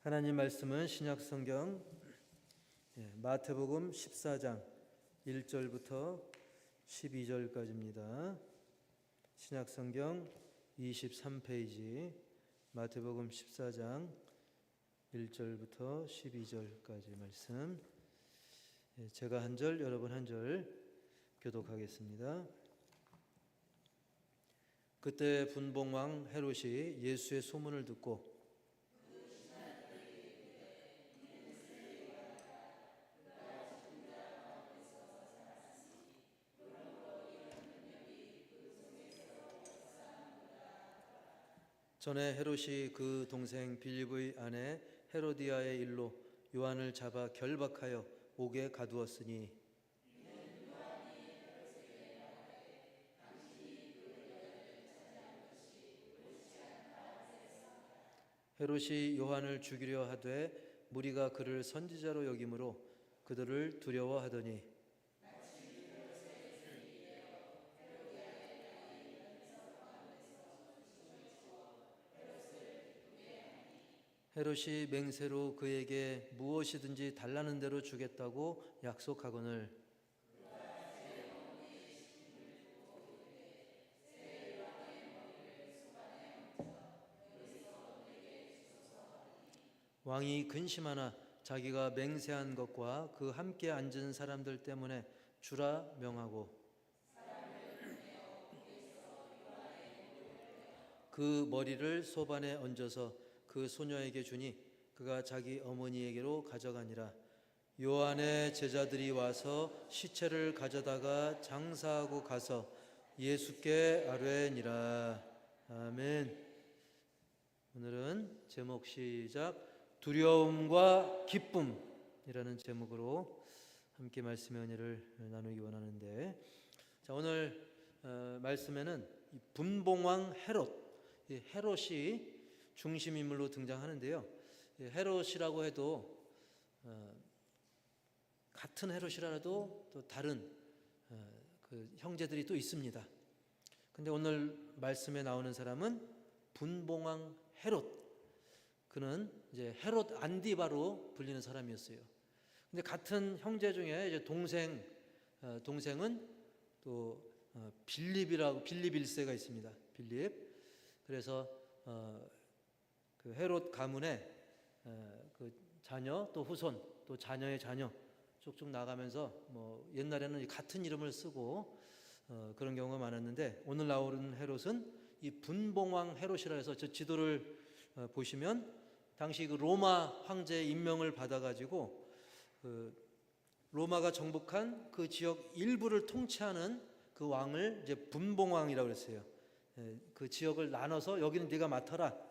하나님 말씀은 신약성경 마태복음 14장 1절부터 12절까지입니다. 신약성경 23페이지 마태복음 14장 1절부터 12절까지 말씀, 제가 한 절, 여러분 한 절 교독하겠습니다. 그때 분봉왕 헤롯이 예수의 소문을 듣고 전에 헤롯이 그 동생 빌립의 아내 헤로디아의 일로 요한을 잡아 결박하여 옥에 가두었으니 헤롯이 요한을 죽이려 하되 무리가 그를 선지자로 여김으로 그들을 두려워하더니 헤롯이 맹세로 그에게 무엇이든지 달라는 대로 주겠다고 약속하거늘 왕이 근심하나 자기가 맹세한 것과 그 함께 앉은 사람들 때문에 주라 명하고 그 머리를 소반에 얹어서 그 소녀에게 주니 그가 자기 어머니에게로 가져가니라. 요한의 제자들이 와서 시체를 가져다가 장사하고 가서 예수께 아뢰니라. 아멘. 오늘은 제목 시작, 두려움과 기쁨이라는 제목으로 함께 말씀의 은혜를 나누기 원하는데, 자, 오늘 말씀에는 분봉왕 헤롯이 중심 인물로 등장하는데요. 헤롯이라고 해도 같은 헤롯이라도 또 다른 그 형제들이 또 있습니다. 근데 오늘 말씀에 나오는 사람은 분봉왕 헤롯. 그는 이제 헤롯 안디바로 불리는 사람이었어요. 근데 같은 형제 중에 이제 동생은 또 빌립 1세가 있습니다. 빌립. 그래서 그 헤롯 가문의 그 자녀 또 후손 또 자녀의 자녀 쭉쭉 나가면서 뭐 옛날에는 같은 이름을 쓰고 그런 경우가 많았는데, 오늘 나오는 헤롯은 이 분봉왕 헤롯이라 해서 저 지도를 보시면 당시 그 로마 황제의 임명을 받아가지고 그 로마가 정복한 그 지역 일부를 통치하는 그 왕을 이제 분봉왕이라고 그랬어요. 그 지역을 나눠서 여기는 네가 맡아라.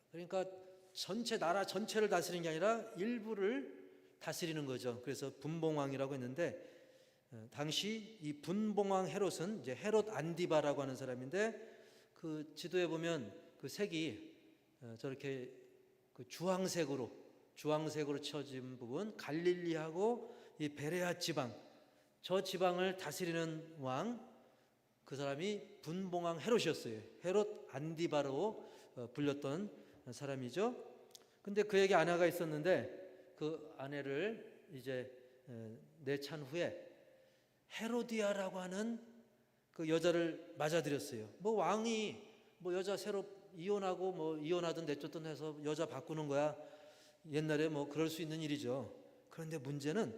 그러니까 전체 나라 전체를 다스리는 게 아니라 일부를 다스리는 거죠. 그래서 분봉왕이라고 했는데, 당시 이 분봉왕 헤롯은 이제 헤롯 안디바라고 하는 사람인데, 그 지도에 보면 그 색이 저렇게 그 주황색으로 쳐진 부분, 갈릴리하고 이 베레아 지방, 저 지방을 다스리는 왕, 그 사람이 분봉왕 헤롯이었어요. 헤롯 안디바로 불렸던 사람이죠. 근데 그에게 아내가 있었는데 그 아내를 이제 내찬 후에 헤로디아라고 하는 그 여자를 맞아들였어요. 뭐 왕이 뭐 여자 새로 이혼하고 뭐 이혼하든 내쫓든 해서 여자 바꾸는 거야. 옛날에 뭐 그럴 수 있는 일이죠. 그런데 문제는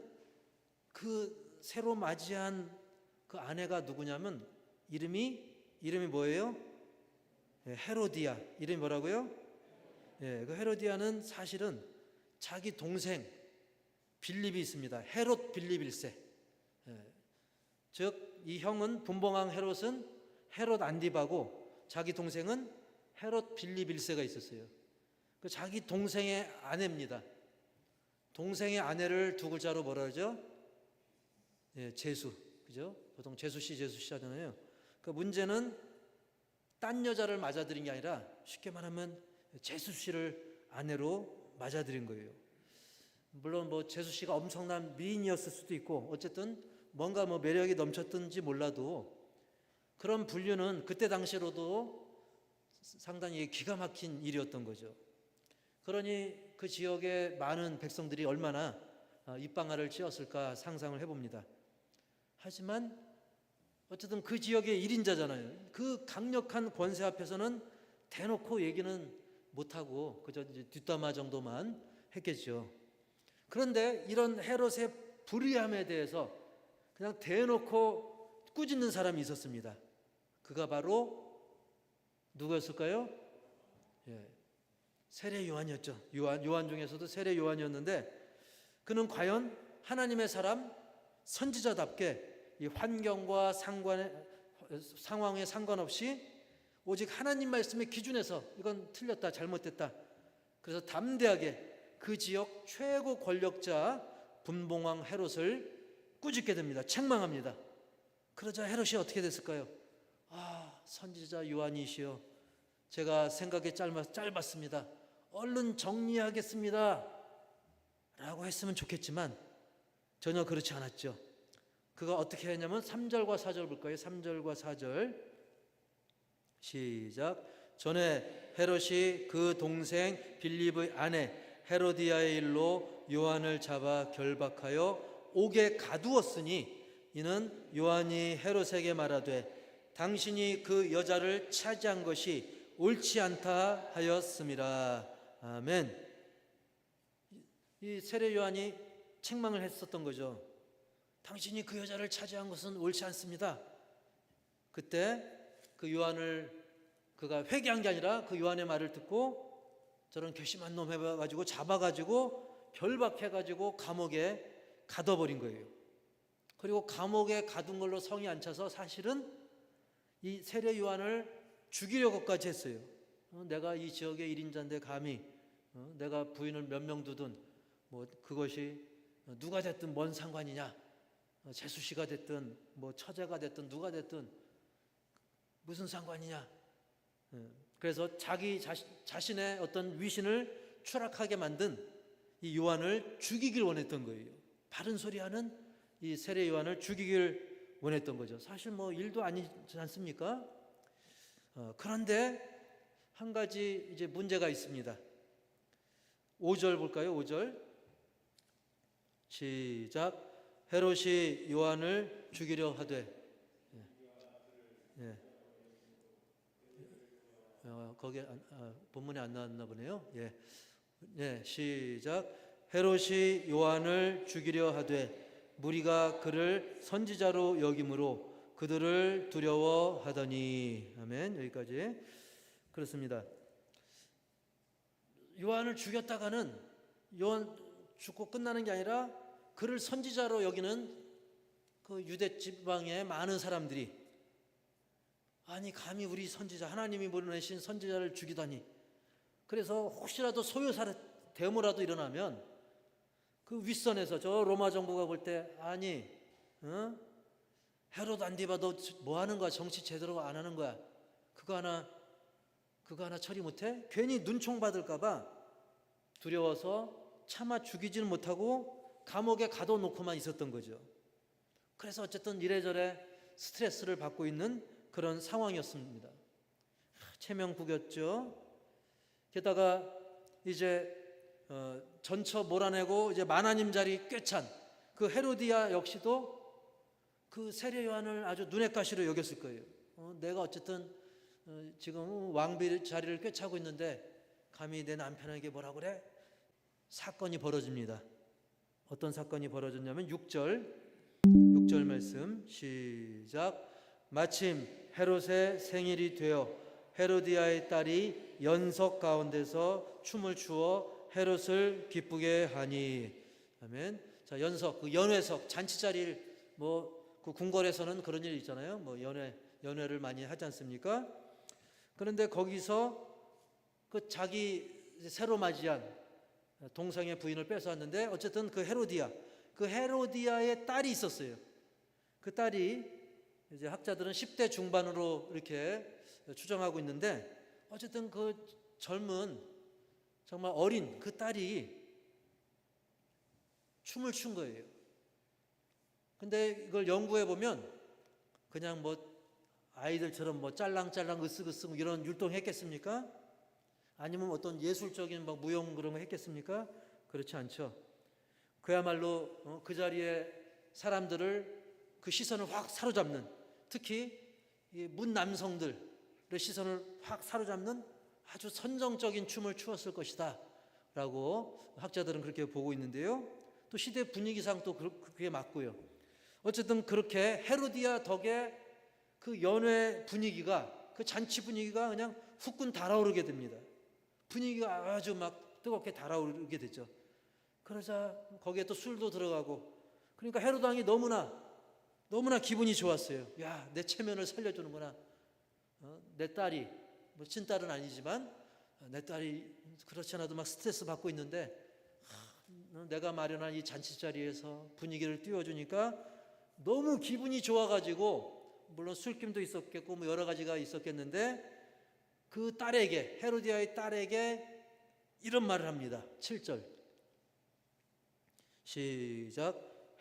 그 새로 맞이한 그 아내가 누구냐면 이름이 뭐예요? 헤로디아. 이름이 뭐라고요? 그 헤로디아는 사실은 자기 동생 빌립이 있습니다. 헤롯 빌립 1세. 즉 이 형은 분봉왕 헤롯은 헤롯 안디바고 자기 동생은 헤롯 빌립 1세가 있었어요. 그 자기 동생의 아내입니다. 동생의 아내를 두 글자로 뭐라 그러죠? 제수. 그죠? 보통 제수씨 하잖아요. 그 문제는 딴 여자를 맞아들인 게 아니라 쉽게 말하면 제수 씨를 아내로 맞아들인 거예요. 물론 뭐 제수 씨가 엄청난 미인이었을 수도 있고 어쨌든 뭔가 뭐 매력이 넘쳤든지 몰라도 그런 분류는 그때 당시로도 상당히 기가 막힌 일이었던 거죠. 그러니 그 지역의 많은 백성들이 얼마나 입방아를 찧었을까 상상을 해봅니다. 하지만 어쨌든 그 지역의 1인자잖아요. 그 강력한 권세 앞에서는 대놓고 얘기는 못하고 그저 이제 뒷담화 정도만 했겠죠. 그런데 이런 헤롯의 불의함에 대해서 그냥 대놓고 꾸짖는 사람이 있었습니다. 그가 바로 누구였을까요? 예, 세례 요한이었죠. 요한 중에서도 세례 요한이었는데 그는 과연 하나님의 사람 선지자답게 이 환경과 상황에 상관없이 오직 하나님 말씀의 기준에서 이건 틀렸다, 잘못됐다. 그래서 담대하게 그 지역 최고 권력자 분봉왕 헤롯을 꾸짖게 됩니다. 책망합니다. 그러자 헤롯이 어떻게 됐을까요? 선지자 요한이시여, 제가 생각이 짧았습니다. 얼른 정리하겠습니다 라고 했으면 좋겠지만 전혀 그렇지 않았죠. 그가 어떻게 했냐면 3절과 4절 볼까요? 3절과 4절 시작. 전에 헤롯이 그 동생 빌립의 아내 헤로디아의 일로 요한을 잡아 결박하여 옥에 가두었으니 이는 요한이 헤롯에게 말하되 당신이 그 여자를 차지한 것이 옳지 않다 하였음이라. 아멘. 이 세례 요한이 책망을 했었던 거죠. 당신이 그 여자를 차지한 것은 옳지 않습니다. 그때 그 요한을 그가 회개한 게 아니라 그 요한의 말을 듣고 저런 괘씸한 놈 해가지고 잡아가지고 결박해가지고 감옥에 가둬버린 거예요. 그리고 감옥에 가둔 걸로 성이 안 차서 사실은 이 세례 요한을 죽이려고까지 했어요. 내가 이 지역의 1인자인데 감히 내가 부인을 몇 명 두든 뭐 그것이 누가 됐든 뭔 상관이냐, 재수 씨가 됐든 뭐 처제가 됐든 누가 됐든 무슨 상관이냐. 그래서 자기 자신의 어떤 위신을 추락하게 만든 이 요한을 죽이길 원했던 거예요. 바른 소리하는 이 세례 요한을 죽이길 원했던 거죠. 사실 뭐 일도 아니지 않습니까? 그런데 한 가지 이제 문제가 있습니다. 5절 볼까요? 5절 시작. 헤롯이 요한을 죽이려 하되 거기에 본문에 안 나왔나 보네요. 시작. 헤롯이 요한을 죽이려 하되 무리가 그를 선지자로 여김으로 그들을 두려워하더니. 아멘. 여기까지. 그렇습니다. 요한을 죽였다가는 요한 죽고 끝나는 게 아니라 그를 선지자로 여기는 그 유대 지방의 많은 사람들이 아니 감히 우리 선지자, 하나님이 보내신 선지자를 죽이다니. 그래서 혹시라도 소요사를 데모라도 일어나면 그 윗선에서 저 로마 정부가 볼 때 아니 헤롯 안디바 너 뭐 하는 거야? 정치 제대로 안 하는 거야? 그거 하나 처리 못해? 괜히 눈총 받을까 봐 두려워서 차마 죽이지는 못하고 감옥에 가둬놓고만 있었던 거죠. 그래서 어쨌든 이래저래 스트레스를 받고 있는 그런 상황이었습니다. 체면국이었죠. 게다가 이제 전처 몰아내고 이제 만하님 자리 꿰찬 그 헤로디아 역시도 그 세례 요한을 아주 눈엣 가시로 여겼을 거예요. 내가 어쨌든 지금 왕비 자리를 꿰차고 있는데 감히 내 남편에게 뭐라 그래? 사건이 벌어집니다. 어떤 사건이 벌어졌냐면 6절 말씀 시작. 마침 헤롯의 생일이 되어 헤로디아의 딸이 연석 가운데서 춤을 추어 헤롯을 기쁘게 하니. 아멘. 자, 연석, 그 연회석, 잔치 자리를 뭐 그 궁궐에서는 그런 일 있잖아요. 뭐 연회를 많이 하지 않습니까? 그런데 거기서 그 자기 새로 맞이한 동생의 부인을 뺏어왔는데 어쨌든 그 헤로디아의 딸이 있었어요. 그 딸이 이제 학자들은 10대 중반으로 이렇게 추정하고 있는데 어쨌든 그 젊은 정말 어린 그 딸이 춤을 춘 거예요. 근데 이걸 연구해 보면 그냥 뭐 아이들처럼 뭐 짤랑짤랑 으쓱으쓱 이런 율동했겠습니까? 아니면 어떤 예술적인 막 무용 그런 거 했겠습니까? 그렇지 않죠. 그야말로 그 자리에 사람들을 그 시선을 확 사로잡는, 특히 이 문 남성들의 시선을 확 사로잡는 아주 선정적인 춤을 추었을 것이다 라고 학자들은 그렇게 보고 있는데요. 또 시대 분위기상 또 그게 맞고요. 어쨌든 그렇게 헤로디아 덕에 그 연회 분위기가, 그 잔치 분위기가 그냥 후끈 달아오르게 됩니다. 분위기가 아주 막 뜨겁게 달아오르게 되죠. 그러자 거기에 또 술도 들어가고, 그러니까 헤로드 왕이 너무나 기분이 좋았어요. 야, 내 체면을 살려주는구나. 내 딸이, 뭐 친딸은 아니지만 내 딸이 그렇지 않아도 막 스트레스 받고 있는데 내가 마련한 이 잔치 자리에서 분위기를 띄워주니까 너무 기분이 좋아가지고, 물론 술김도 있었겠고 뭐 여러 가지가 있었겠는데, 그 딸에게, 헤로디아의 딸에게 이런 말을 합니다. 7절 시작.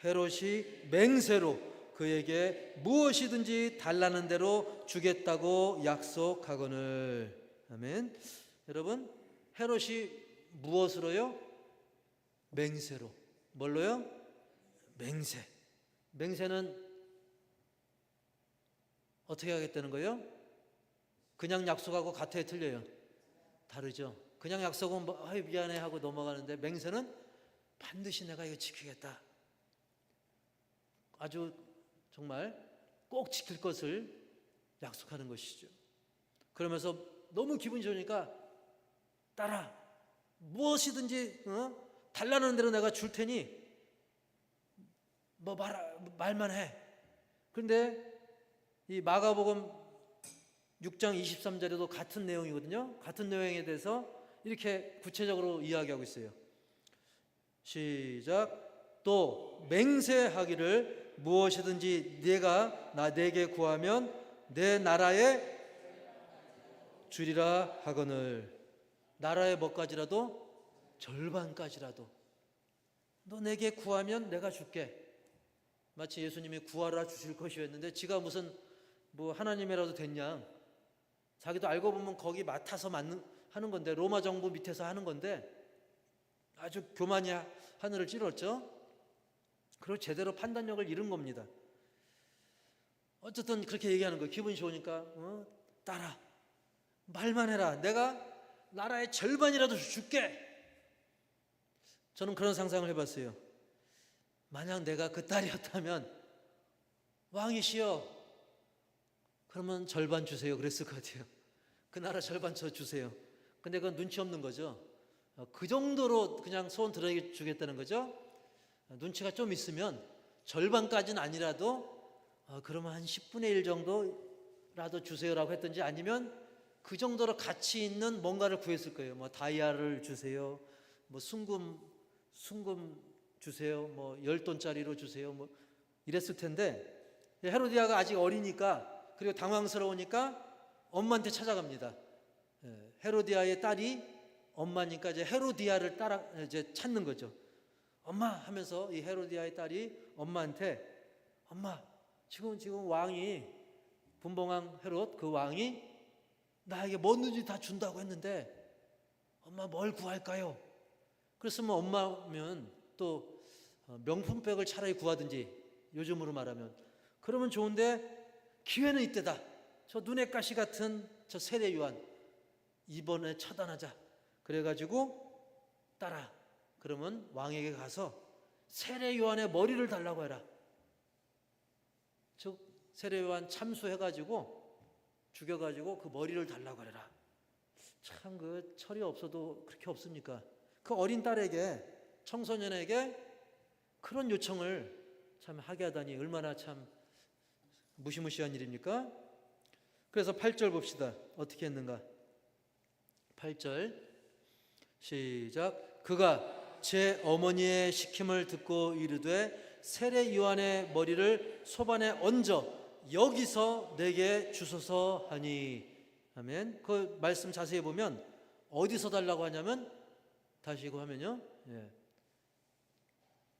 헤롯이 맹세로 그에게 무엇이든지 달라는 대로 주겠다고 약속하거늘. 아멘. 여러분, 헤롯이 무엇으로요? 맹세로. 뭘로요? 맹세. 맹세는 어떻게 하겠다는 거예요? 그냥 약속하고 같아요, 틀려요? 다르죠. 그냥 약속은 뭐 미안해 하고 넘어가는데, 맹세는 반드시 내가 이거 지키겠다. 아주 정말 꼭 지킬 것을 약속하는 것이죠. 그러면서 너무 기분이 좋으니까 딸아, 무엇이든지 달라는 대로 내가 줄 테니 뭐 말만 해. 그런데 이 마가복음 6장 23절에도 같은 내용이거든요. 같은 내용에 대해서 이렇게 구체적으로 이야기하고 있어요. 시작. 또 맹세하기를 무엇이든지 내게 구하면 내 나라에 주리라 하거늘. 나라의 뭐까지라도? 절반까지라도. 너 내게 구하면 내가 줄게. 마치 예수님이 구하라 주실 것이었는데 지가 무슨 뭐 하나님이라도 됐냐. 자기도 알고 보면 거기 맡아서 하는 건데, 로마 정부 밑에서 하는 건데 아주 교만이 하늘을 찌르었죠. 그리고 제대로 판단력을 잃은 겁니다. 어쨌든 그렇게 얘기하는 거예요. 기분이 좋으니까 딸아, 말만 해라. 내가 나라의 절반이라도 줄게. 저는 그런 상상을 해봤어요. 만약 내가 그 딸이었다면, 왕이시여, 그러면 절반 주세요 그랬을 것 같아요. 그 나라 절반 저 주세요. 근데 그건 눈치 없는 거죠. 그 정도로 그냥 소원 들어주겠다는 거죠. 눈치가 좀 있으면 절반까지는 아니라도 그러면 한 10분의 1 정도라도 주세요라고 했든지, 아니면 그 정도로 가치 있는 뭔가를 구했을 거예요. 뭐 다이아를 주세요, 뭐 순금 주세요, 뭐 10돈짜리로 주세요, 뭐 이랬을 텐데, 헤로디아가 아직 어리니까, 그리고 당황스러우니까 엄마한테 찾아갑니다. 헤로디아의 딸이 엄마니까 이제 헤로디아를 이제 찾는 거죠. 엄마 하면서 이 헤로디아의 딸이 엄마한테, 엄마, 지금 왕이, 분봉왕 헤롯, 그 왕이 나에게 뭐든지 다 준다고 했는데 엄마 뭘 구할까요? 그랬으면 엄마면 또 명품백을 차라리 구하든지, 요즘으로 말하면 그러면 좋은데, 기회는 이때다. 저 눈의 가시 같은 저 세례 요한 이번에 처단하자. 그래가지고 딸아, 그러면 왕에게 가서 세례 요한의 머리를 달라고 해라. 즉 세례 요한 참수해가지고 죽여가지고 그 머리를 달라고 해라. 참 그 철이 없어도 그렇게 없습니까? 그 어린 딸에게, 청소년에게 그런 요청을 참 하게 하다니 얼마나 참 무시무시한 일입니까? 그래서 8절 봅시다. 어떻게 했는가? 8절 시작. 그가 제 어머니의 시킴을 듣고 이르되 세례 요한의 머리를 소반에 얹어 여기서 내게 주소서 하니. 아멘. 그 말씀 자세히 보면 어디서 달라고 하냐면, 다시 이거 하면요,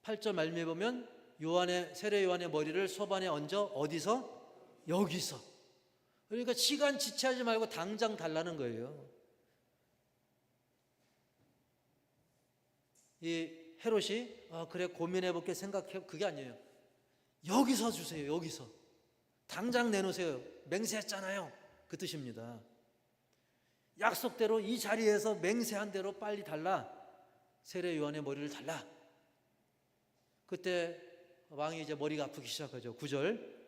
8절 말미에 보면 세례 요한의 머리를 소반에 얹어 어디서? 여기서. 그러니까 시간 지체하지 말고 당장 달라는 거예요. 이 헤롯이 그래 고민해볼게 생각해, 그게 아니에요. 여기서 주세요. 여기서 당장 내놓으세요. 맹세했잖아요. 그 뜻입니다. 약속대로 이 자리에서 맹세한 대로 빨리 달라. 세례 요한의 머리를 달라. 그때 왕이 이제 머리가 아프기 시작하죠. 9절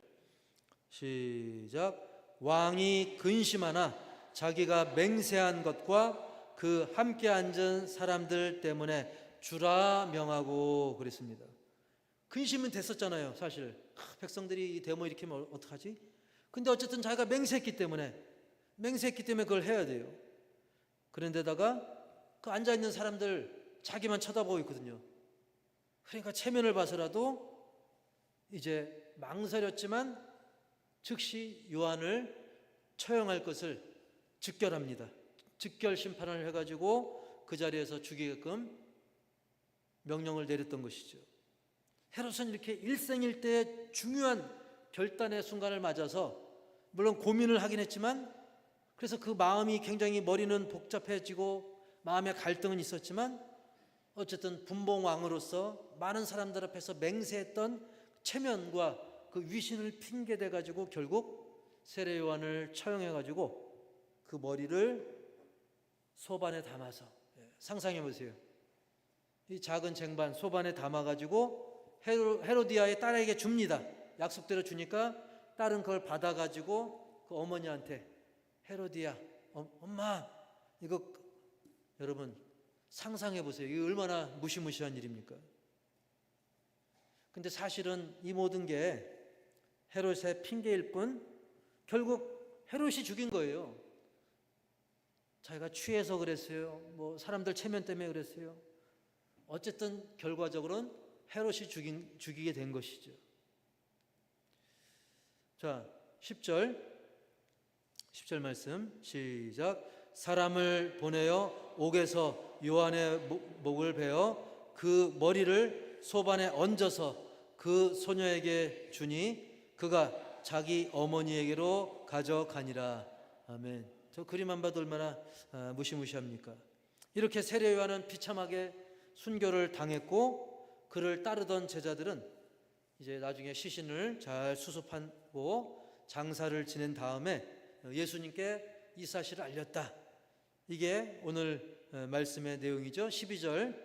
시작. 왕이 근심하나 자기가 맹세한 것과 그 함께 앉은 사람들 때문에 주라 명하고 그랬습니다. 근심은 됐었잖아요. 사실 백성들이 이 데모 일으키면 어떡하지? 근데 어쨌든 자기가 맹세했기 때문에 그걸 해야 돼요. 그런데다가 그 앉아있는 사람들 자기만 쳐다보고 있거든요. 그러니까 체면을 봐서라도 이제 망설였지만 즉시 요한을 처형할 것을 즉결합니다. 즉결 심판을 해가지고 그 자리에서 죽이게끔 명령을 내렸던 것이죠. 헤롯은 이렇게 일생일대의 중요한 결단의 순간을 맞아서 물론 고민을 하긴 했지만, 그래서 그 마음이 굉장히, 머리는 복잡해지고 마음의 갈등은 있었지만 어쨌든 분봉왕으로서 많은 사람들 앞에서 맹세했던 체면과 그 위신을 핑계대 가지고 결국 세례 요한을 처형해 가지고 그 머리를 소반에 담아서, 상상해 보세요. 이 작은 쟁반 소반에 담아 가지고 헤로디아의 딸에게 줍니다. 약속대로 주니까 딸은 그걸 받아 가지고 그 어머니한테, 헤로디아 엄마 이거, 여러분 상상해 보세요. 이게 얼마나 무시무시한 일입니까? 근데 사실은 이 모든 게 헤롯의 핑계일 뿐 결국 헤롯이 죽인 거예요. 자기가 취해서 그랬어요. 뭐 사람들 체면 때문에 그랬어요. 어쨌든 결과적으로는 헤롯이 죽이게 된 것이죠. 자, 10절 말씀 시작. 사람을 보내어 옥에서 요한의 목을 베어 그 머리를 소반에 얹어서 그 소녀에게 주니 그가 자기 어머니에게로 가져가니라. 아멘. 저 그림만 봐도 얼마나 무시무시합니까? 이렇게 세례 요한은 비참하게 순교를 당했고, 그를 따르던 제자들은 이제 나중에 시신을 잘 수습하고 장사를 지낸 다음에 예수님께 이 사실을 알렸다. 이게 오늘 말씀의 내용이죠. 12절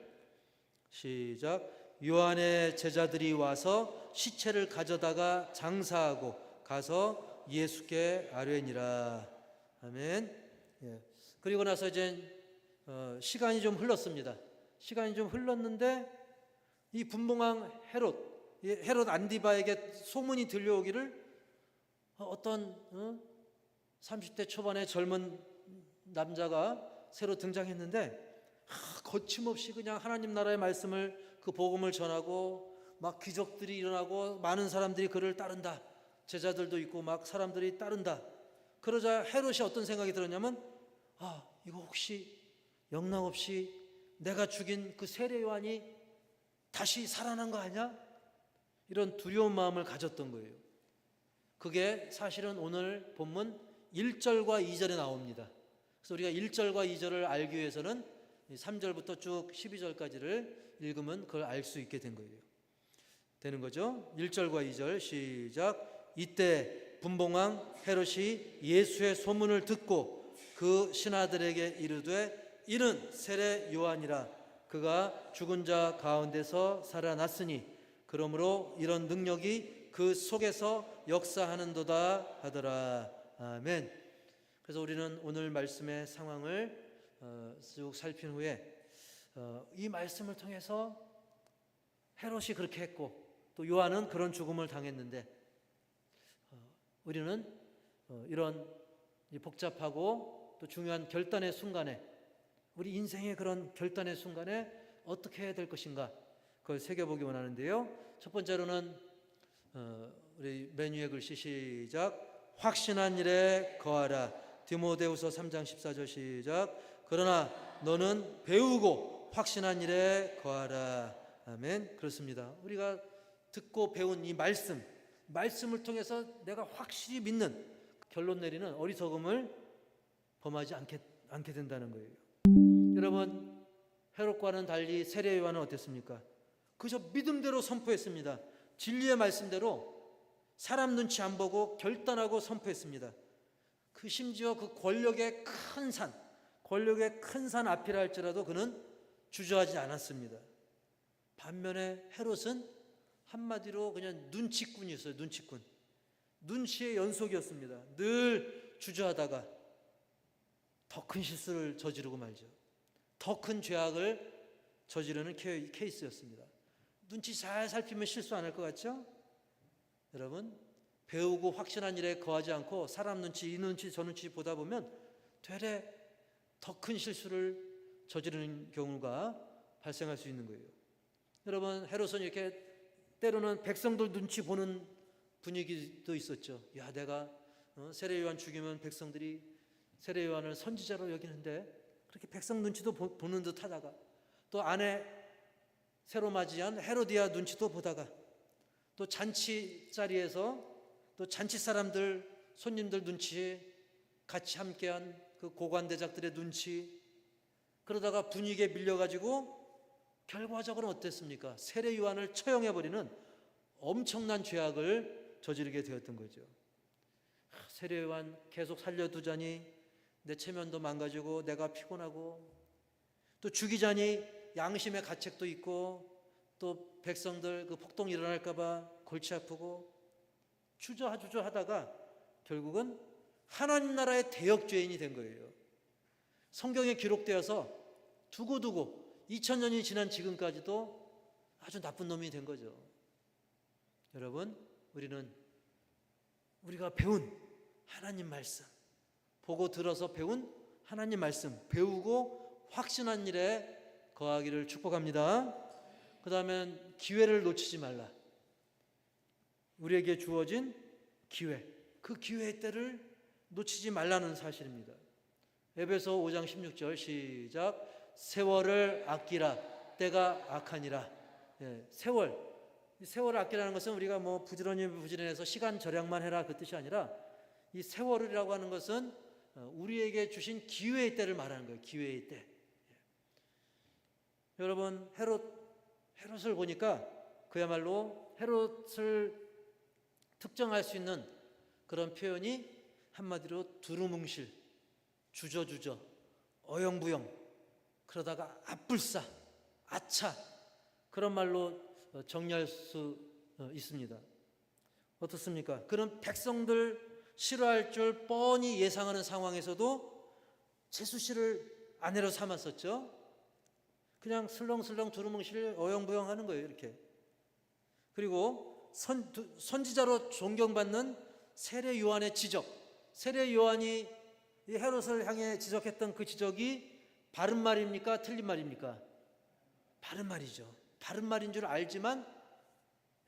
시작. 요한의 제자들이 와서 시체를 가져다가 장사하고 가서 예수께 아뢰니라. 아멘. 그리고 나서 이제 시간이 좀 흘렀습니다. 시간이 좀 흘렀는데 이 분봉왕 헤롯 안디바에게 소문이 들려오기를 어떤 30대 초반의 젊은 남자가 새로 등장했는데 거침없이 그냥 하나님 나라의 말씀을, 그 복음을 전하고 막 기적들이 일어나고 많은 사람들이 그를 따른다. 제자들도 있고 막 사람들이 따른다. 그러자 헤롯이 어떤 생각이 들었냐면, 이거 혹시 영락없이 내가 죽인 그 세례 요한이 다시 살아난 거 아니야? 이런 두려운 마음을 가졌던 거예요. 그게 사실은 오늘 본문 1절과 2절에 나옵니다. 그래서 우리가 1절과 2절을 알기 위해서는 3절부터 쭉 12절까지를 읽으면 그걸 알 수 있게 되는 거죠. 1절과 2절 시작. 이때 분봉왕 헤롯이 예수의 소문을 듣고 그 신하들에게 이르되 이는 세례 요한이라. 그가 죽은 자 가운데서 살아났으니 그러므로 이런 능력이 그 속에서 역사하는도다 하더라. 아멘. 그래서 우리는 오늘 말씀의 상황을 쭉 살핀 후에 이 말씀을 통해서 헤롯이 그렇게 했고 또 요한은 그런 죽음을 당했는데, 우리는 이런 복잡하고 또 중요한 결단의 순간에, 우리 인생의 그런 결단의 순간에 어떻게 해야 될 것인가, 그걸 새겨보기 원하는데요. 첫 번째로는 우리 메뉴의 글씨 시작. 확신한 일에 거하라. 디모데후서 3장 14절 시작. 그러나 너는 배우고 확신한 일에 거하라. 아멘. 그렇습니다. 우리가 듣고 배운 이 말씀을 통해서 내가 확실히 믿는, 결론 내리는 어리석음을 범하지 않게 된다는 거예요. 여러분, 헤롯과는 달리 세례 요한은 어땠습니까? 그저 믿음대로 선포했습니다. 진리의 말씀대로 사람 눈치 안 보고 결단하고 선포했습니다. 그 심지어 그 권력의 큰 산 앞이라 할지라도 그는 주저하지 않았습니다. 반면에 헤롯은 한마디로 그냥 눈치꾼이었어요. 눈치꾼. 눈치의 연속이었습니다. 늘 주저하다가 더 큰 실수를 저지르고 말죠. 더 큰 죄악을 저지르는 케이스였습니다. 눈치 잘 살피면 실수 안 할 것 같죠? 여러분, 배우고 확신한 일에 거하지 않고 사람 눈치, 이 눈치, 저 눈치 보다 보면 되레 더 큰 실수를 저지르는 경우가 발생할 수 있는 거예요. 여러분, 헤롯은 이렇게 때로는 백성들 눈치 보는 분위기도 있었죠. 야, 내가 세례 요한 죽이면 백성들이 세례 요한을 선지자로 여기는데 그렇게 백성 눈치도 보는 듯 하다가 또 아내 새로 맞이한 헤로디아 눈치도 보다가 또 잔치 자리에서 또 잔치 사람들 손님들 눈치 같이 함께한 그 고관대작들의 눈치 그러다가 분위기에 밀려가지고 결과적으로 어땠습니까? 세례 요한을 처형해버리는 엄청난 죄악을 저지르게 되었던 거죠. 세례 요한 계속 살려두자니 내 체면도 망가지고 내가 피곤하고 또 죽이자니 양심의 가책도 있고 또 백성들 그 폭동 일어날까 봐 골치 아프고 주저하다가 결국은 하나님 나라의 대역죄인이 된 거예요. 성경에 기록되어서 두고두고 2000년이 지난 지금까지도 아주 나쁜 놈이 된 거죠. 여러분, 우리가 배운 하나님 말씀, 보고 들어서 배운 하나님 말씀 배우고 확신한 일에 거하기를 축복합니다. 그 다음엔 기회를 놓치지 말라. 우리에게 주어진 기회, 그 기회의 때를 놓치지 말라는 사실입니다. 에베소 5장 16절 시작. 세월을 아끼라 때가 악하니라. 세월을 아끼라는 것은 우리가 뭐 부지런해서 시간 절약만 해라 그 뜻이 아니라 이 세월이라고 하는 것은 우리에게 주신 기회의 때를 말하는 거예요. 기회의 때. 여러분, 헤롯을 보니까 그야말로 헤롯을 특정할 수 있는 그런 표현이 한마디로 두루뭉실, 주저주저, 어영부영, 그러다가 앞불싸, 아차 그런 말로 정리할 수 있습니다. 어떻습니까? 그런 백성들 싫어할 줄 뻔히 예상하는 상황에서도 제수 씨를 아내로 삼았었죠. 그냥 슬렁슬렁 두루뭉실 어영부영 하는 거예요. 이렇게. 그리고 선지자로 존경받는 세례 요한의 지적, 세례 요한이 헤롯을 향해 지적했던 그 지적이 바른 말입니까? 틀린 말입니까? 바른 말이죠. 바른 말인 줄 알지만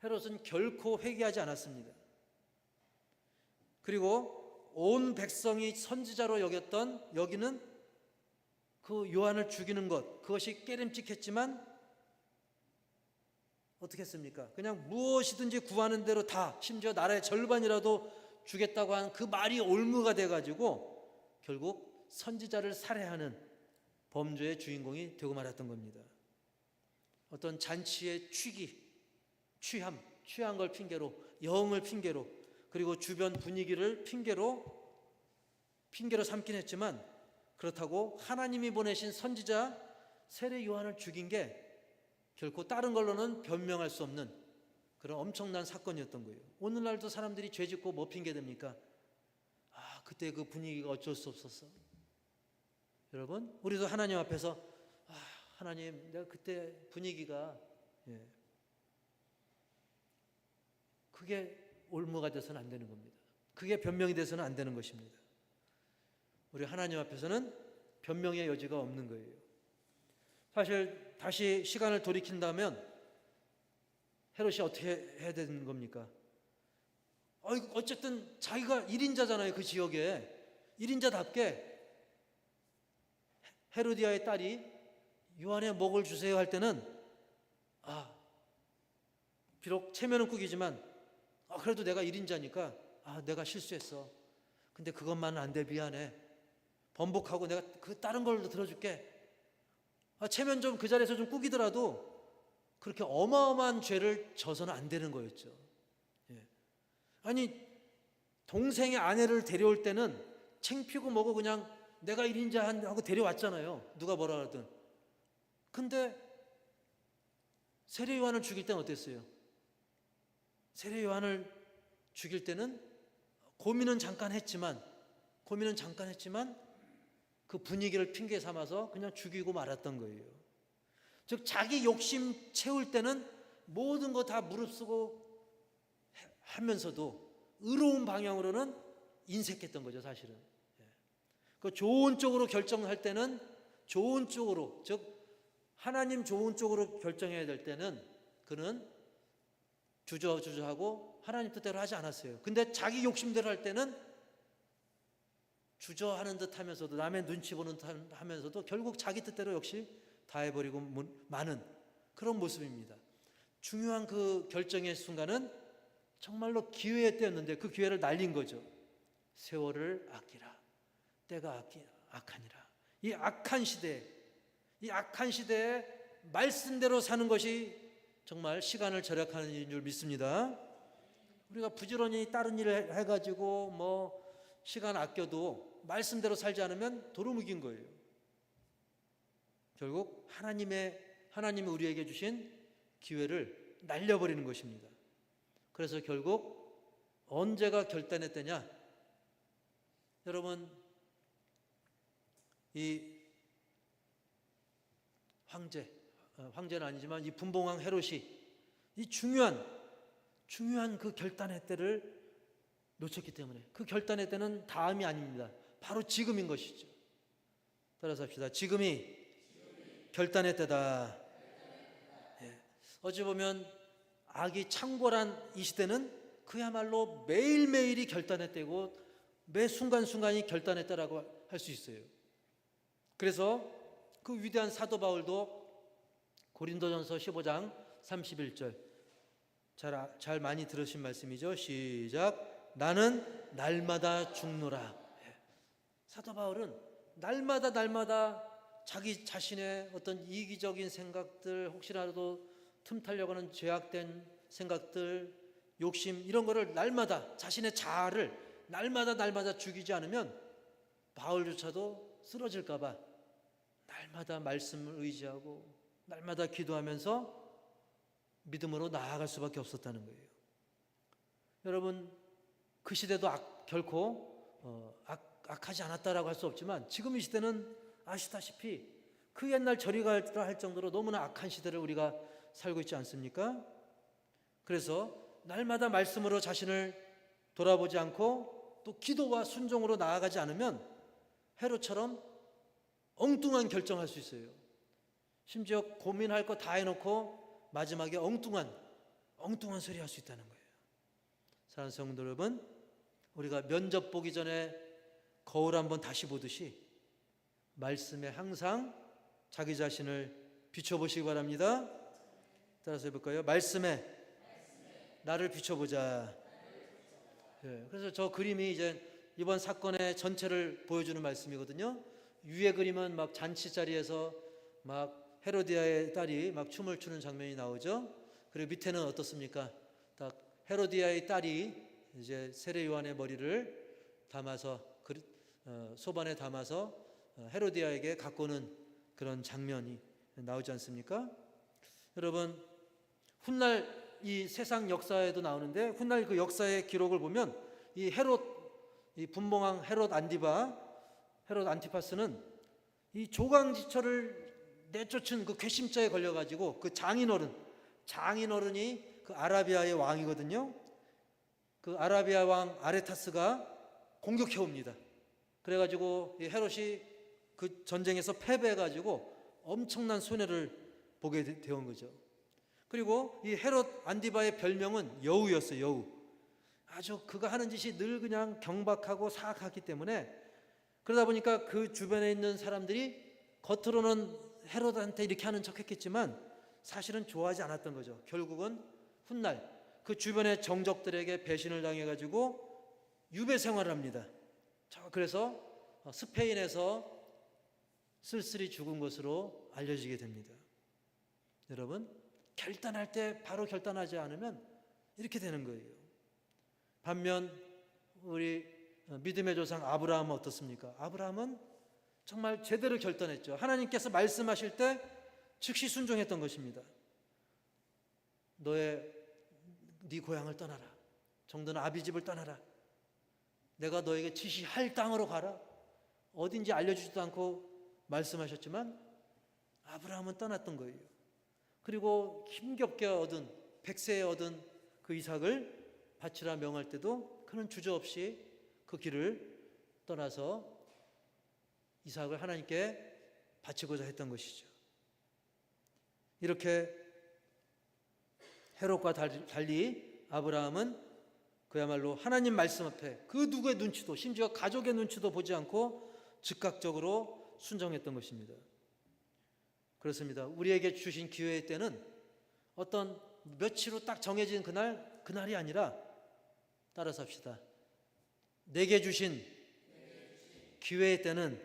헤롯은 결코 회개하지 않았습니다. 그리고 온 백성이 선지자로 여기는 그 요한을 죽이는 것, 그것이 깨름직했지만 어떻게 했습니까? 그냥 무엇이든지 구하는 대로 다, 심지어 나라의 절반이라도 주겠다고 한 그 말이 올무가 돼가지고 결국 선지자를 살해하는 범죄의 주인공이 되고 말았던 겁니다. 어떤 잔치의 취한 걸 핑계로, 영을 핑계로, 그리고 주변 분위기를 핑계로 삼긴 했지만 그렇다고 하나님이 보내신 선지자 세례 요한을 죽인 게 결코 다른 걸로는 변명할 수 없는 그런 엄청난 사건이었던 거예요. 오늘날도 사람들이 죄 짓고 뭐 핑계 댑니까? 그때 그 분위기가 어쩔 수 없었어. 여러분, 우리도 하나님 앞에서 하나님, 내가 그때 분위기가 그게 올무가 돼서는 안 되는 겁니다. 그게 변명이 돼서는 안 되는 것입니다. 우리 하나님 앞에서는 변명의 여지가 없는 거예요. 사실 다시 시간을 돌이킨다면 헤롯이 어떻게 해야 되는 겁니까? 어쨌든 자기가 1인자잖아요. 그 지역에 1인자답게 헤로디아의 딸이 요한의 목을 주세요 할 때는 비록 체면은 꾸기지만 그래도 내가 1인자니까 내가 실수했어. 근데 그것만은 안 돼. 미안해. 번복하고 내가 그 다른 걸로 들어줄게. 체면 좀 그 자리에서 좀 꾸기더라도 그렇게 어마어마한 죄를 져서는 안 되는 거였죠. 예. 아니 동생의 아내를 데려올 때는 창피고 뭐고 그냥 내가 1인자 하고 데려왔잖아요. 누가 뭐라 하든. 근데 세례 요한을 죽일 때는 어땠어요? 세례 요한을 죽일 때는 고민은 잠깐 했지만 그 분위기를 핑계 삼아서 그냥 죽이고 말았던 거예요. 즉 자기 욕심 채울 때는 모든 거 다 무릅쓰고 하면서도 의로운 방향으로는 인색했던 거죠, 사실은. 그 좋은 쪽으로 결정할 때는 좋은 쪽으로, 즉 하나님 좋은 쪽으로 결정해야 될 때는 그는 주저하고 하나님 뜻대로 하지 않았어요. 근데 자기 욕심대로 할 때는 주저하는 듯 하면서도 남의 눈치 보는 듯 하면서도 결국 자기 뜻대로 역시 다 해버리고 마는 그런 모습입니다. 중요한 그 결정의 순간은 정말로 기회의 때였는데 그 기회를 날린 거죠. 세월을 아끼라. 때가 악하니라. 이 악한 시대에 말씀대로 사는 것이 정말 시간을 절약하는 일인 줄 믿습니다. 우리가 부지런히 다른 일을 해가지고 뭐 시간 아껴도 말씀대로 살지 않으면 도루묵인 거예요. 결국 하나님이 우리에게 주신 기회를 날려버리는 것입니다. 그래서 결국 언제가 결단의 때냐? 여러분, 이 황제는 아니지만 이 분봉왕 헤롯이 이 중요한 그 결단의 때를 놓쳤기 때문에 그 결단의 때는 다음이 아닙니다. 바로 지금인 것이죠. 따라서 합시다. 지금이 결단의 때다. 예. 어찌 보면 악이 창궐한 이 시대는 그야말로 매일매일이 결단의 때고 매 순간순간이 결단의 때라고 할 수 있어요. 그래서 그 위대한 사도 바울도 고린도전서 15장 31절 잘 많이 들으신 말씀이죠. 시작. 나는 날마다 죽노라. 사도 바울은 날마다 자기 자신의 어떤 이기적인 생각들, 혹시라도 틈타려고 하는 죄악된 생각들, 욕심 이런 거를 날마다 자신의 자아를 날마다 죽이지 않으면 바울조차도 쓰러질까 봐 날마다 말씀을 의지하고 날마다 기도하면서 믿음으로 나아갈 수밖에 없었다는 거예요. 여러분, 그 시대도 결코 악하지 않았다라고 할 수 없지만 지금 이 시대는 아시다시피 그 옛날 저리가라 할 정도로 너무나 악한 시대를 우리가 살고 있지 않습니까? 그래서 날마다 말씀으로 자신을 돌아보지 않고 또 기도와 순종으로 나아가지 않으면 헤롯처럼 엉뚱한 결정할 수 있어요. 심지어 고민할 거 다 해놓고 마지막에 엉뚱한 소리 할 수 있다는 거예요. 사랑하는 성도 여러분, 우리가 면접 보기 전에 거울 한번 다시 보듯이 말씀에 항상 자기 자신을 비춰보시기 바랍니다. 따라서 해볼까요? 말씀에 나를 비춰보자. 예, 그래서 저 그림이 이제 이번 사건의 전체를 보여주는 말씀이거든요. 위에 그림은 막 잔치 자리에서 막 헤로디아의 딸이 막 춤을 추는 장면이 나오죠. 그리고 밑에는 어떻습니까? 딱 헤로디아의 딸이 이제 세례 요한의 머리를 담아서 소반에 담아서 헤로디아에게 갖고 오는 그런 장면이 나오지 않습니까? 여러분, 훗날 이 세상 역사에도 나오는데 훗날 그 역사의 기록을 보면 이 분봉왕 헤롯 안티파스는 이 조강지처를 내쫓은 그 괘씸죄에 걸려가지고 그 장인어른이 그 아라비아의 왕이거든요. 그 아라비아 왕 아레타스가 공격해 옵니다. 그래가지고 이 헤롯이 그 전쟁에서 패배해가지고 엄청난 손해를 보게 되온 거죠. 그리고 이 헤롯 안디바의 별명은 여우였어요. 여우. 아주 그가 하는 짓이 늘 그냥 경박하고 사악하기 때문에 그러다 보니까 그 주변에 있는 사람들이 겉으로는 헤롯한테 이렇게 하는 척했겠지만 사실은 좋아하지 않았던 거죠. 결국은 훗날 그 주변의 정적들에게 배신을 당해가지고 유배 생활을 합니다. 그래서 스페인에서 쓸쓸히 죽은 것으로 알려지게 됩니다. 여러분, 결단할 때 바로 결단하지 않으면 이렇게 되는 거예요. 반면 우리 믿음의 조상 아브라함은 어떻습니까? 아브라함은 정말 제대로 결단했죠. 하나님께서 말씀하실 때 즉시 순종했던 것입니다. 네 고향을 떠나라. 정도는 아비 집을 떠나라. 내가 너에게 지시할 땅으로 가라. 어딘지 알려주지도 않고 말씀하셨지만 아브라함은 떠났던 거예요. 그리고 힘겹게 얻은, 백세에 얻은 그 이삭을 바치라 명할 때도 그는 주저없이 그 길을 떠나서 이삭을 하나님께 바치고자 했던 것이죠. 이렇게 헤롯과 달리 아브라함은 그야말로 하나님 말씀 앞에 그 누구의 눈치도, 심지어 가족의 눈치도 보지 않고 즉각적으로 순종했던 것입니다. 그렇습니다. 우리에게 주신 기회의 때는 어떤 며칠 후 딱 정해진 그날이 아니라, 따라서 합시다. 내게 주신 기회의 때는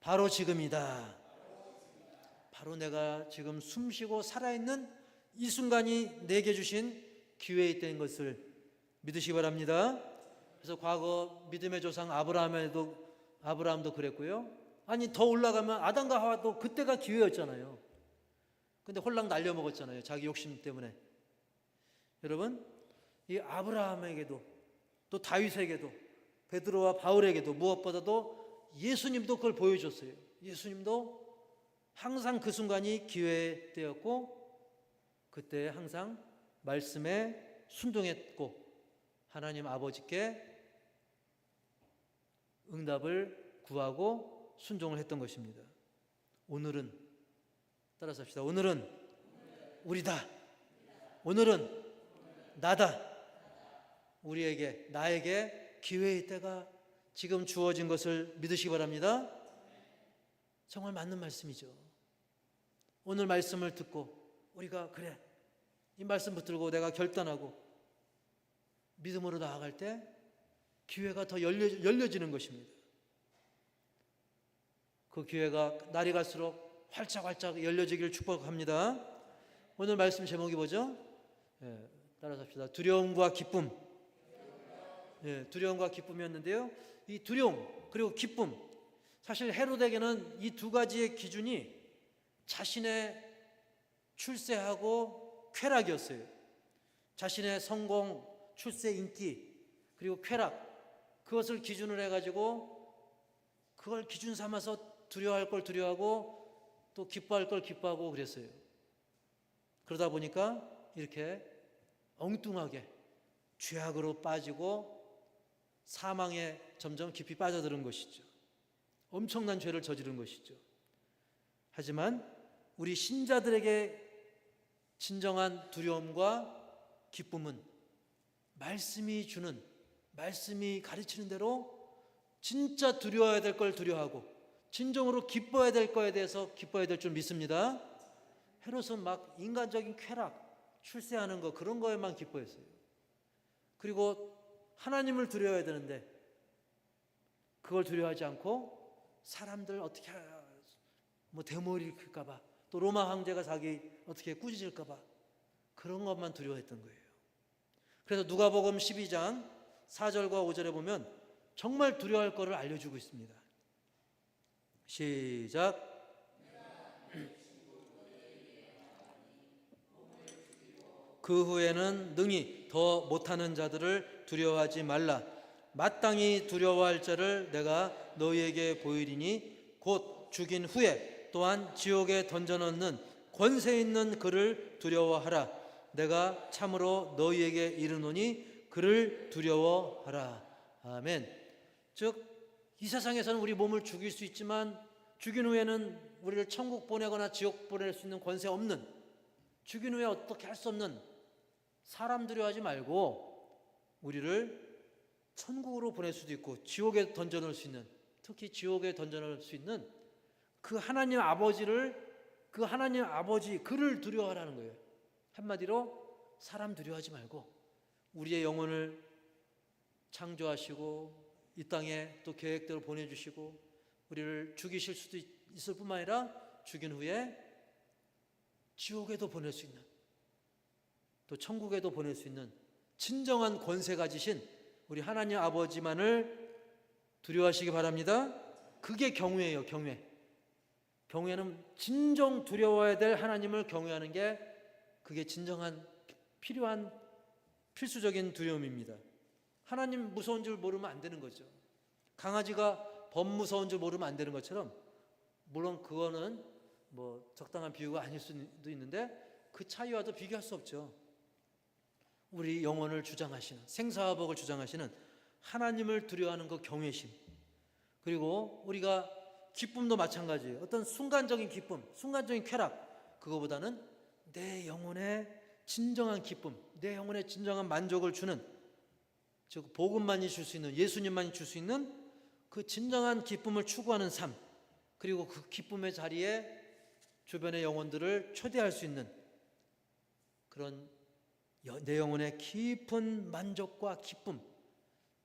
바로 지금이다. 바로 내가 지금 숨쉬고 살아있는 이 순간이 내게 주신 기회의 때인 것을 믿으시기 바랍니다. 그래서 과거 믿음의 조상 아브라함도 그랬고요. 아니, 더 올라가면 아담과 하와도 그때가 기회였잖아요. 근데 홀랑 날려먹었잖아요. 자기 욕심 때문에. 여러분, 이 아브라함에게도 또 다윗에게도 베드로와 바울에게도 무엇보다도 예수님도 그걸 보여줬어요. 예수님도 항상 그 순간이 기회의 때였고 그때 항상 말씀에 순종했고 하나님 아버지께 응답을 구하고 순종을 했던 것입니다. 오늘은, 따라서 합시다. 오늘은 우리다. 오늘은 나다. 나에게 기회의 때가 지금 주어진 것을 믿으시기 바랍니다. 정말 맞는 말씀이죠. 오늘 말씀을 듣고 우리가 그래, 이 말씀 붙들고 내가 결단하고 믿음으로 나아갈 때 기회가 더 열려지는 것입니다. 그 기회가 날이 갈수록 활짝활짝 열려지기를 축복합니다. 오늘 말씀 제목이 뭐죠? 따라서 합시다. 두려움과 기쁨. 두려움과 기쁨이었는데요. 이 두려움 그리고 기쁨, 사실 헤롯에게는 이 두 가지의 기준이 자신의 출세하고 쾌락이었어요. 자신의 성공, 출세, 인기 그리고 쾌락, 그것을 기준으로 해가지고 그걸 기준 삼아서 두려워할 걸 두려워하고 또 기뻐할 걸 기뻐하고 그랬어요. 그러다 보니까 이렇게 엉뚱하게 죄악으로 빠지고 사망에 점점 깊이 빠져드는 것이죠. 엄청난 죄를 저지른 것이죠. 하지만 우리 신자들에게 진정한 두려움과 기쁨은 말씀이 가르치는 대로 진짜 두려워야 될 걸 두려워하고 진정으로 기뻐해야 될 거에 대해서 기뻐해야 될 줄 믿습니다. 헤롯은 막 인간적인 쾌락, 출세하는 거, 그런 거에만 기뻐했어요. 그리고 하나님을 두려워해야 되는데 그걸 두려워하지 않고 사람들 어떻게 대모를 일으킬까 봐, 또 로마 황제가 자기 어떻게 꾸짖을까 봐, 그런 것만 두려워했던 거예요. 그래서 누가복음 12장 4절과 5절에 보면 정말 두려워할 거를 알려주고 있습니다. 시작. 그 후에는 능히 더 못하는 자들을 두려워하지 말라. 마땅히 두려워할 자를 내가 너희에게 보이리니 곧 죽인 후에 또한 지옥에 던져넣는 권세 있는 그를 두려워하라. 내가 참으로 너희에게 이르노니 그를 두려워하라. 아멘. 즉 이 세상에서는 우리 몸을 죽일 수 있지만 죽인 후에는 우리를 천국 보내거나 지옥 보낼 수 있는 권세 없는, 죽인 후에 어떻게 할 수 없는 사람 두려워하지 말고 우리를 천국으로 보낼 수도 있고 지옥에 던져놓을 수 있는, 특히 지옥에 던져놓을 수 있는 그 하나님 아버지 그를 두려워하라는 거예요. 한마디로 사람 두려워하지 말고 우리의 영혼을 창조하시고 이 땅에 또 계획대로 보내주시고 우리를 죽이실 수도 있을 뿐만 아니라 죽인 후에 지옥에도 보낼 수 있는, 또 천국에도 보낼 수 있는 진정한 권세 가지신 우리 하나님 아버지만을 두려워하시기 바랍니다. 그게 경외예요. 경외는 진정 두려워야 될 하나님을 경외하는 게, 그게 진정한 필요한 필수적인 두려움입니다. 하나님 무서운 줄 모르면 안 되는 거죠. 강아지가 범 무서운 줄 모르면 안 되는 것처럼, 물론 그거는 뭐 적당한 비유가 아닐 수도 있는데 그 차이와도 비교할 수 없죠. 우리 영혼을 주장하시는, 생사와 복을 주장하시는 하나님을 두려워하는 그 경외심, 그리고 우리가 기쁨도 마찬가지예요. 어떤 순간적인 기쁨, 순간적인 쾌락, 그거보다는 내 영혼의 진정한 기쁨, 내 영혼의 진정한 만족을 주는, 즉 복음만이 줄 수 있는, 예수님만이 줄 수 있는 그 진정한 기쁨을 추구하는 삶, 그리고 그 기쁨의 자리에 주변의 영혼들을 초대할 수 있는 그런 내 영혼의 깊은 만족과 기쁨,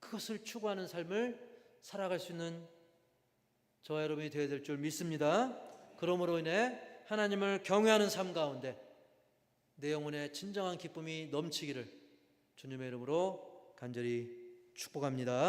그것을 추구하는 삶을 살아갈 수 있는 저와 여러분이 되어야 될 줄 믿습니다. 그러므로 인해 하나님을 경외하는 삶 가운데 내 영혼의 진정한 기쁨이 넘치기를 주님의 이름으로 간절히 축복합니다.